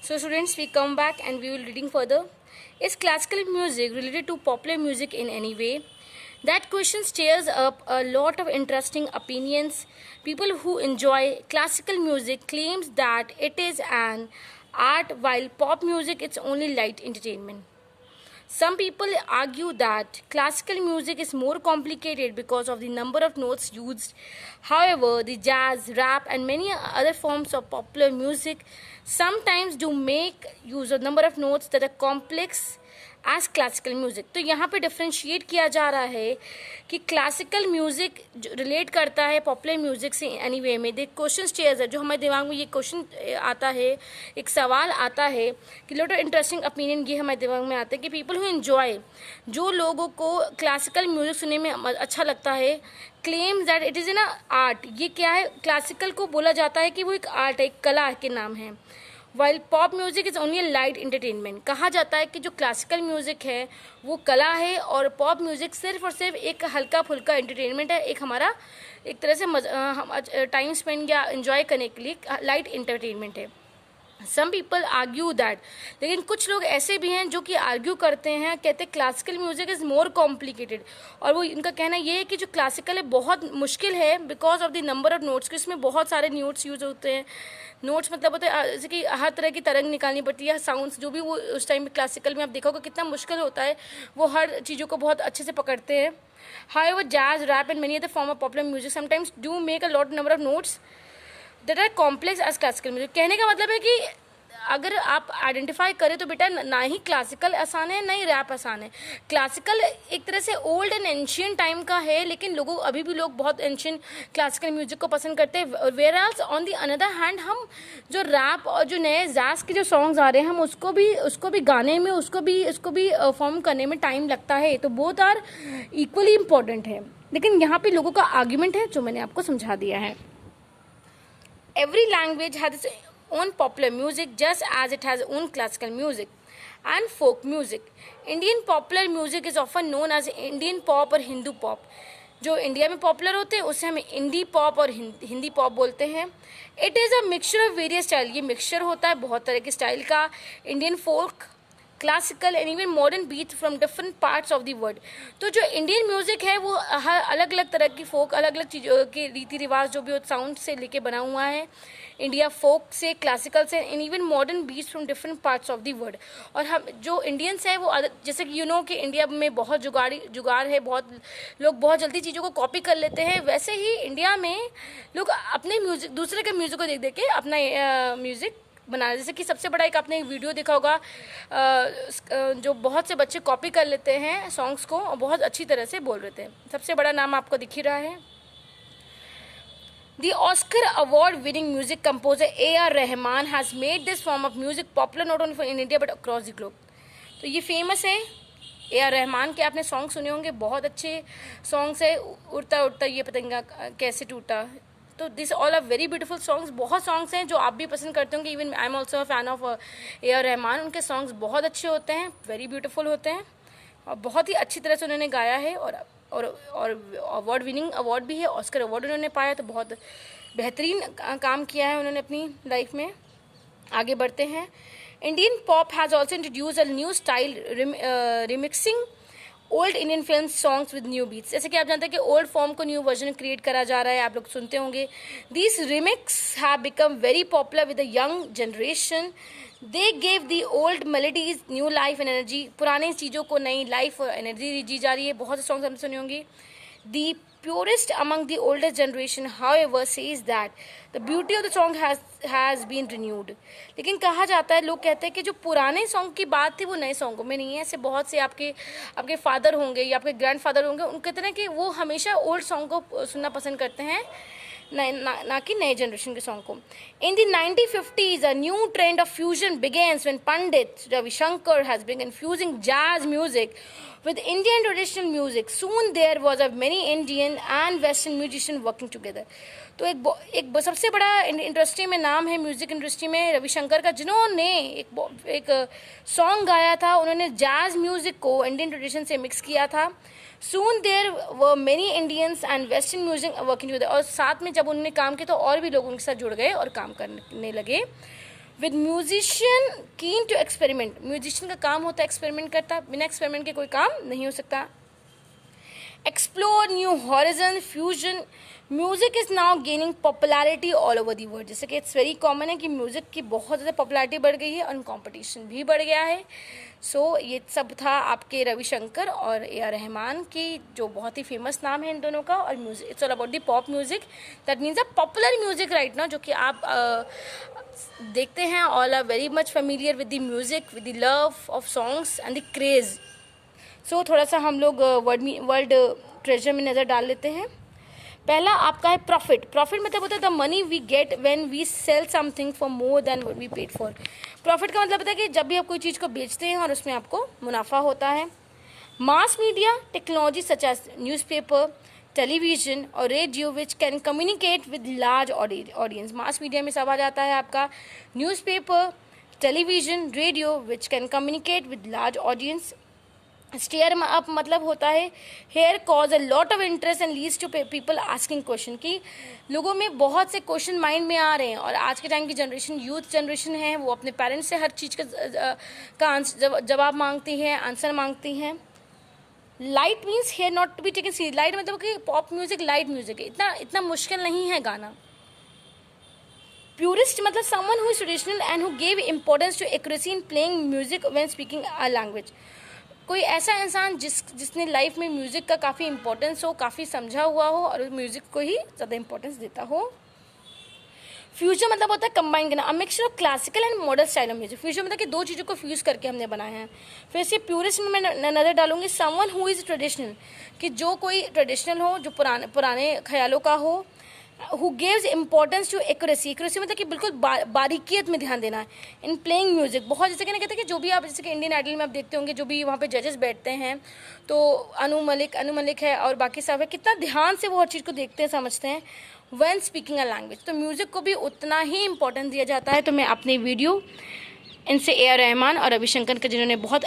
So students, we come back and we will reading further. Is classical music related to popular music in any way? That question stirs up a lot of interesting opinions. People who enjoy classical music claims that it is an art while pop music is only light entertainment. Some people argue that classical music is more complicated because of the number of notes used. However, the jazz, rap, and many other forms of popular music sometimes do make use of number of notes that are complex as classical music. तो यहाँ पे differentiate किया जा रहा है कि classical music relate करता है पॉपुलर म्यूज़िक से एनी वे में. देख क्वेश्चन स्टेयर्स है जो हमारे दिमाग में ये क्वेश्चन आता है, एक सवाल आता है कि लॉट ऑफ इंटरेस्टिंग ओपिनियन ये हमारे दिमाग में आते हैं कि पीपल हु एन्जॉय, जो लोगों को क्लासिकल म्यूज़िक सुनने में अच्छा लगता है, claims that it is an art. ये क्या है, क्लासिकल को बोला जाता है कि वो एक आर्ट है, एक कला के नाम है. While pop music is only light entertainment. कहा जाता है कि जो क्लासिकल म्यूज़िक है वो कला है और पॉप म्यूज़िक सिर्फ और सिर्फ एक हल्का फुल्का एंटरटेनमेंट है, एक हमारा एक तरह से टाइम स्पेंड या एंजॉय करने के लिए लाइट एंटरटेनमेंट है. सम पीपल आर्ग्यू दैट, लेकिन कुछ लोग ऐसे भी हैं जो कि आर्ग्यू करते हैं, कहते हैं classical music is more complicated. और वो इनका कहना ये है कि जो क्लासिकल है बहुत मुश्किल है because of the number of notes, कि इसमें बहुत सारे नोट्स यूज होते हैं. नोट्स मतलब होते हैं जैसे कि हर तरह की तरंग निकालनी पड़ती है, साउंड्स जो भी वो उस टाइम में क्लासिकल में आप देखोगे कितना मुश्किल होता है, वो हर चीज़ों को बहुत अच्छे से पकड़ते हैं. However, jazz, rap and many other form of popular music sometimes do make a lot number of notes that are complex as classical music. कहने का मतलब है कि अगर आप आइडेंटिफाई करें तो बेटा ना ही क्लासिकल आसान है ना ही रैप आसान है. क्लासिकल एक तरह से ओल्ड एंड एंशियंट टाइम का है, लेकिन अभी भी लोग बहुत एंशियंट क्लासिकल म्यूजिक को पसंद करते हैं. Where else on the another hand हम जो रैप और जो नए जैज़ के जो सॉन्ग्स आ रहे हैं हम उसको भी गाने में उसको भी फॉर्म करने में टाइम लगता है. तो बोथ आर इक्वली इम्पोर्टेंट है. लेकिन यहाँ पे लोगों का आर्ग्यूमेंट है जो मैंने आपको समझा दिया है. Every language has its own popular music just as it has own classical music and folk music. Indian popular music is often known as Indian pop और Hindu pop. जो इंडिया में पॉपुलर होते हैं उससे हम इंडी पॉप और Hindi pop बोलते हैं. It is a mixture of various style. ये मिक्सचर होता है बहुत तरह के स्टाइल का. Indian folk, classical and even modern beat from different parts of the world. तो जो इंडियन म्यूज़िक है वो हर अलग अलग तरह की फोक, अलग अलग चीज़ों के रीति रिवाज जो भी साउंड से लेके बना हुआ है. इंडिया फोक से, क्लासिकल से and even modern beats from different parts of the world. और हम जो इंडियंस हैं वो जैसे कि कि इंडिया में बहुत जुगाड़ है, बहुत लोग बहुत जल्दी चीज़ों को कॉपी कर लेते हैं. वैसे ही इंडिया में लोग अपने म्यूज़िक, दूसरे के म्यूज़िक को देख देख के अपना म्यूज़िक बना. जैसे कि सबसे बड़ा एक आपने वीडियो देखा होगा जो बहुत से बच्चे कॉपी कर लेते हैं सॉन्ग्स को और बहुत अच्छी तरह से बोल रहे थे. सबसे बड़ा नाम आपको दिख ही रहा है. The Oscar award-winning music composer A.R. Rahman has made this form of music popular not only in India but across the globe. तो ये फेमस है A.R. रहमान के. आपने सॉन्ग सुने होंगे, बहुत अच्छे सॉन्ग्स है. उड़ता उड़ता ये पतंगा कैसे टूटा. तो this all are very beautiful songs. बहुत सॉन्ग्स हैं जो आप भी पसंद करते होंगे. Even I am also a fan of A.R. Rahman. उनके सॉन्ग्स बहुत अच्छे होते हैं, वेरी ब्यूटीफुल होते हैं और बहुत ही अच्छी तरह से उन्होंने गाया है. और अवार्ड विनिंग अवार्ड भी है, ऑस्कर अवार्ड उन्होंने पाया. तो बहुत बेहतरीन काम किया है उन्होंने अपनी लाइफ में. आगे बढ़ते हैं. Indian pop has also introduce a new style remixing old Indian film songs with new beats. जैसे कि आप जानते हैं कि ओल्ड फॉर्म को न्यू वर्जन क्रिएट करा जा रहा है, आप लोग सुनते होंगे. These remix have become very popular with the young generation. They gave the old melodies new life and energy. पुराने चीज़ों को नई लाइफ और एनर्जी दी जा रही है. बहुत से सॉन्ग्स हमने सुने होंगे. दी purist among the older generation however says that the beauty of the song has been renewed. लेकिन कहा जाता है, लोग कहते हैं कि जो पुराने सॉन्ग की बात थी वो नए सॉन्गों में नहीं है. ऐसे बहुत से आपके फादर होंगे या आपके ग्रैंड फादर होंगे, उनके कहते हैं कि वो हमेशा ओल्ड सॉन्ग को सुनना पसंद करते हैं ना कि नए जनरेशन के सॉन्ग को. In the 1950s a new trend of fusion begins when Pandit Ravi Shankar has begun fusing jazz music with Indian traditional music. Soon there was a many Indian and Western musicians working together. तो एक सबसे बड़ा industry में नाम है music industry में रविशंकर का, जिन्होंने एक सॉन्ग गाया था. उन्होंने जैज़ म्यूज़िक को इंडियन ट्रेडिशन से मिक्स किया था. Soon there were many Indians and Western music working together. और साथ में जब उन्होंने काम किया तो और भी लोग उनके साथ जुड़ गए और काम करने लगे. With musician keen to experiment, musician का काम होता है एक्सपेरिमेंट करता, बिना एक्सपेरिमेंट के कोई काम नहीं हो सकता। Explore new horizon, fusion, music is now gaining popularity all over the world. जैसे कि इट्स वेरी कॉमन है कि म्यूज़िक की बहुत ज़्यादा पॉपुलैरिटी बढ़ गई है और कंपटीशन भी बढ़ गया है। सो ये सब था आपके रविशंकर और ए आर रहमान की, जो बहुत ही फेमस नाम है इन दोनों का। और music it's all about the pop music, that means a popular music right now, जो कि आप देखते हैं all are very much familiar with the music, with the love of songs and the craze. So थोड़ा सा हम लोग world treasure में नज़र डाल लेते हैं। पहला आपका है प्रॉफिट। प्रॉफिट मतलब होता है the money we get when we sell something for more than what we paid for. Profit का मतलब होता है कि जब भी आप कोई चीज़ को बेचते हैं और उसमें आपको मुनाफा होता है। Mass media technology such as newspaper, television और radio which can communicate with large audience. Mass media में सब आ जाता है आपका newspaper, television, radio which can communicate with large audience. Stir up मतलब होता है here cause a lot of interest and leads to people asking question, कि लोगों में बहुत से क्वेश्चन माइंड में आ रहे हैं। और आज के टाइम की जनरेशन यूथ जनरेशन है, वो अपने पेरेंट्स से हर चीज़ का जवाब मांगती है, आंसर मांगती हैं। Light means here not to be taken serious. Light मतलब कि पॉप म्यूजिक लाइट म्यूजिक है, इतना मुश्किल नहीं है गाना। प्यूरिस्ट मतलब someone who is traditional and who gave importance to accuracy in playing music when speaking a language. कोई ऐसा इंसान जिसने लाइफ में म्यूज़िक का काफ़ी इंपॉर्टेंस हो, काफ़ी समझा हुआ हो और म्यूज़िक को ही ज़्यादा इंपॉर्टेंस देता हो। फ्यूजन मतलब होता है कंबाइन करना, अ mixture of classical and modern style of music. Fusion मतलब कि दो चीज़ों को फ्यूज़ करके हमने बनाया है। फिर से प्यूरिस्ट में मैं नज़र डालूंगी समवन हु इज़ ट्रेडिशनल, कि जो कोई ट्रेडिशनल हो, जो पुराने ख्यालों का हो। Who gives importance to accuracy, accuracy मतलब कि बिल्कुल बारीकियत में ध्यान देना है। इन प्लेइंग म्यूजिक बहुत जैसे कहते हैं कि जो भी आप जैसे कि इंडियन आइडल में आप देखते होंगे, जो भी वहाँ पे जजेस बैठते हैं, तो अनु मलिक है और बाकी सब है, कितना ध्यान से वो हर चीज़ को देखते हैं, समझते हैं व्हेन स्पीकिंग अ लैंग्वेज। तो म्यूज़िक को भी उतना ही इंपॉर्टेंस दिया जाता है। तो मैं अपनी वीडियो इनसे ए आर रहमान और रविशंकर का, जिन्होंने बहुत